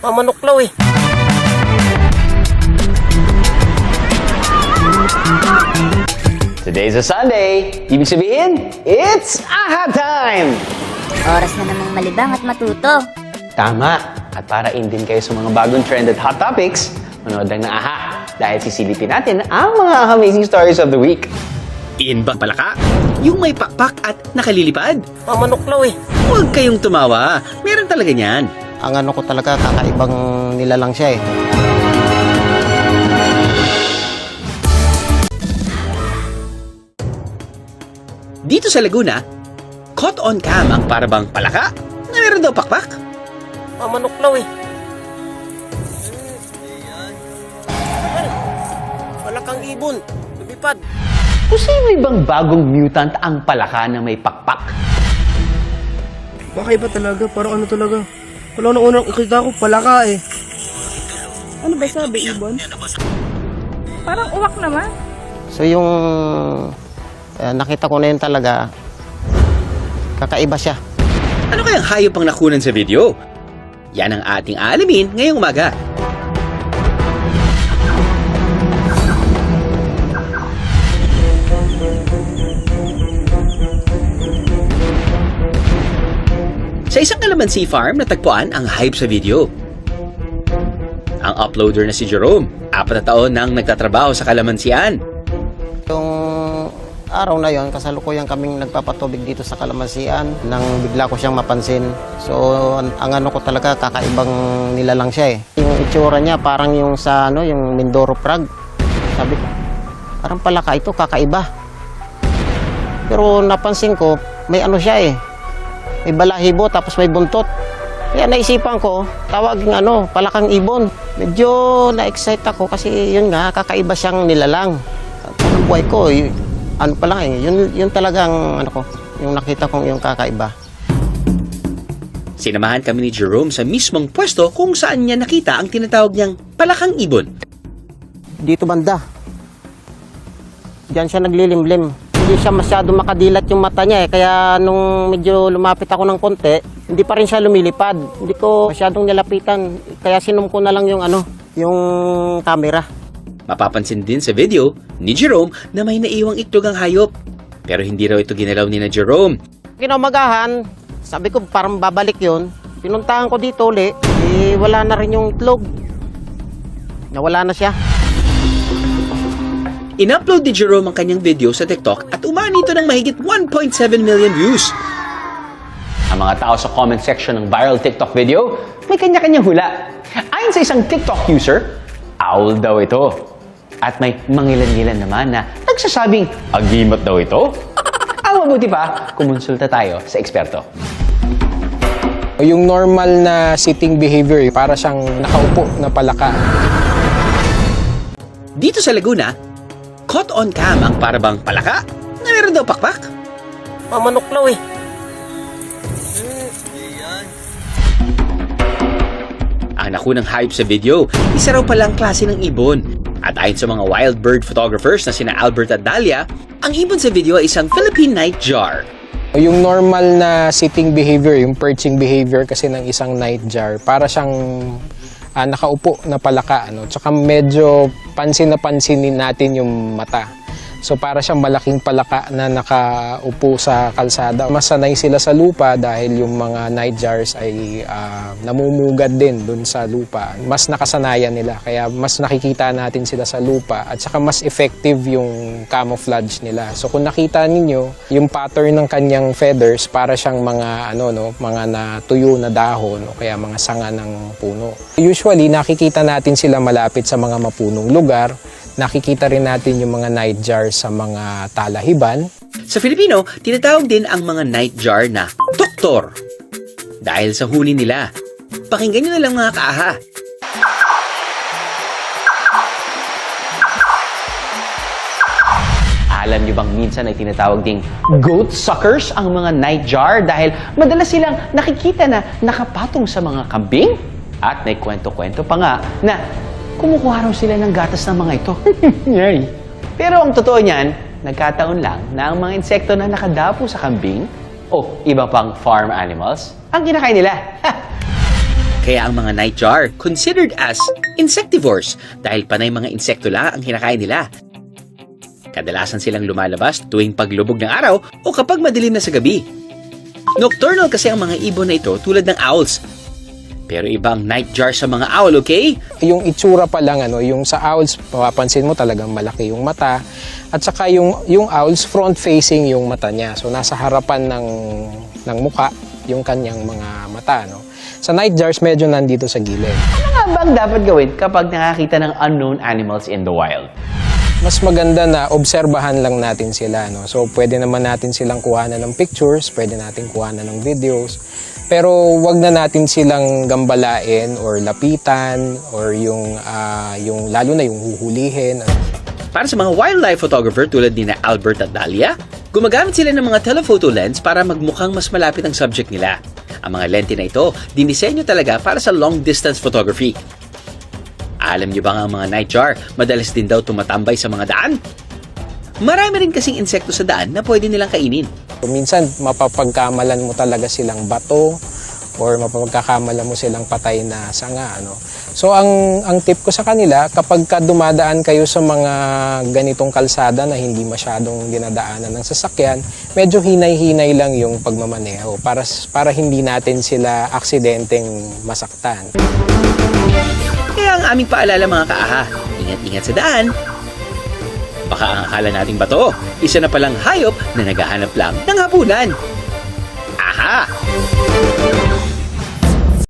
Mamanuklaw eh. Today's a Sunday. Ibig sabihin, it's AHA time! Oras na namang malibang at matuto. Tama. At para in din kayo sa mga bagong trend at hot topics, manood lang ng AHA dahil sisilipin natin ang mga amazing stories of the week. In ba pala ka? Yung may pakpak at nakalilipad? Mamanuklaw eh. Huwag kayong tumawa. Meron talaga niyan. Ang ano ko talaga, kakaibang nilalang siya eh. Dito sa Laguna, caught on cam ang parabang palaka na meron daw pakpak. Mamanuklaw eh. Palakang ibon. Lumipad. Posible bang bagong mutant ang palaka na may pakpak? Kakaiba talaga, parang ano talaga. Wala na unang nakita ko, palaka eh. Ano ba sabi, Ibon? Parang uwak naman. So yung nakita ko na yun talaga, kakaiba siya. Ano kayang hayop ang nakunan sa video? Yan ang ating aalamin ngayong umaga. Sa isang kalamansi farm, natagpuan ang hype sa video. Ang uploader na si Jerome, 4 na taon nang nagtatrabaho sa kalamansian. Yung araw na yon, kasalukuyan kaming nagpapatubig dito sa Kalamansian nang bigla ko siyang mapansin. So ang ano ko talaga, kakaibang nilalang siya eh. Yung itsura niya parang yung sa ano, yung Mindoro frog. Sabi ko, parang palaka ito, kakaiba. Pero napansin ko, may ano siya eh. May balahibo tapos may buntot. Kaya naisipan ko, tawag ng ano, palakang ibon. Medyo na-excite ako kasi yun nga, kakaiba siyang nilalang. At ang buhay ko, ano pa lang eh, yun talagang ano ko, yung nakita kong yung kakaiba. Sinamahan kami ni Jerome sa mismong pwesto kung saan niya nakita ang tinatawag niyang palakang ibon. Dito banda. Diyan siya naglilimlim. Hindi siya masyado makadilat yung mata niya eh, kaya nung medyo lumapit ako ng konti, hindi pa rin siya lumilipad. Hindi ko masyadong nilapitan, kaya sinum ko na lang yung ano, yung camera. Mapapansin din sa video ni Jerome na may naiwang itlog ang hayop. Pero hindi raw ito ginalaw ni na Jerome. Kinaumagahan, sabi ko parang babalik yun. Pinuntahan ko dito ulit, eh wala na rin yung itlog. Nawala na siya. In-upload ni Jerome ang kanyang video sa TikTok at umani ito ng mahigit 1.7 million views. Ang mga tao sa comment section ng viral TikTok video, may kanya-kanyang hula. Ayon sa isang TikTok user, owl daw ito. At may mangilan-ngilan naman na nagsasabing, agimat daw ito. Ang mabuti pa, kumonsulta tayo sa eksperto. Yung normal na sitting behavior, para siyang nakaupo na palaka. Dito sa Laguna, caught on cam ang parabang palaka na meron daw pakpak. Mamanuklaw eh. Ang nakunang hype sa video, isa raw palang klase ng ibon. At ayon sa mga wild bird photographers na sina Albert at Dalia, ang ibon sa video ay isang Philippine nightjar. Yung normal na sitting behavior, yung perching behavior kasi ng isang nightjar, para siyang nakaupo na palaka. Tsaka medyo pansin na pansinin natin yung mata. So para siyang malaking palaka na nakaupo sa kalsada. Mas sanay sila sa lupa dahil yung mga nightjars ay namumugad din dun sa lupa. Mas nakasanayan nila, kaya mas nakikita natin sila sa lupa at saka mas effective yung camouflage nila. So kung nakita ninyo, yung pattern ng kanyang feathers para siyang mga mga natuyo na dahon o kaya mga sanga ng puno. Usually nakikita natin sila malapit sa mga mapunong lugar. Nakikita rin natin yung mga nightjar sa mga talahiban. Sa Filipino, tinatawag din ang mga nightjar na doktor. Dahil sa huni nila. Pakinggan nyo na lang mga kaaha. Alam niyo bang minsan ay tinatawag ding goat suckers ang mga nightjar dahil madalas silang nakikita na nakapatong sa mga kambing? At may kwento-kwento pa nga na kumukuha raw sila ng gatas ng mga ito. Yay! Pero ang totoo niyan, nagkataon lang na ang mga insekto na nakadapo sa kambing o iba pang farm animals, ang kinakain nila. Kaya ang mga nightjar considered as insectivores dahil panay mga insekto lang ang kinakain nila. Kadalasan silang lumalabas tuwing paglubog ng araw o kapag madilim na sa gabi. Nocturnal kasi ang mga ibon na ito tulad ng owls. Pero ibang nightjar sa mga owl, okay? Yung itsura pa lang, yung sa owls, mapapansin mo talagang malaki yung mata. At saka yung owls, front-facing yung mata niya. So, nasa harapan ng mukha yung kanyang mga mata, no? Sa nightjars, medyo nandito sa gilid. Ano nga ba ang dapat gawin kapag nakakita ng unknown animals in the wild? Mas maganda na obserbahan lang natin sila, no? So, pwede naman natin silang kuhanan ng pictures, pwede natin kuhanan ng videos. Pero wag na natin silang gambalain or lapitan or yung lalo na yung huhulihin. Para sa mga wildlife photographer tulad ni na Albert at Dahlia, gumagamit sila ng mga telephoto lens para magmukhang mas malapit ang subject nila. Ang mga lente na ito, dinisenyo talaga para sa long-distance photography. Alam niyo ba nga ang mga nightjar, madalas din daw tumatambay sa mga daan? Marami rin kasing insekto sa daan na pwede nilang kainin. So, minsan, mapapagkamalan mo talaga silang bato or mapapagkakamalan mo silang patay na sanga. So, ang tip ko sa kanila, kapag dumadaan kayo sa mga ganitong kalsada na hindi masyadong dinadaanan ng sasakyan, medyo hinay-hinay lang yung pagmamaneho para hindi natin sila aksidenteng masaktan. Kaya ang aming paalala mga kaaha, ingat-ingat sa daan. Baka ang akala nating bato, isa na palang hayop na naghahanap lang ng hapunan. Aha!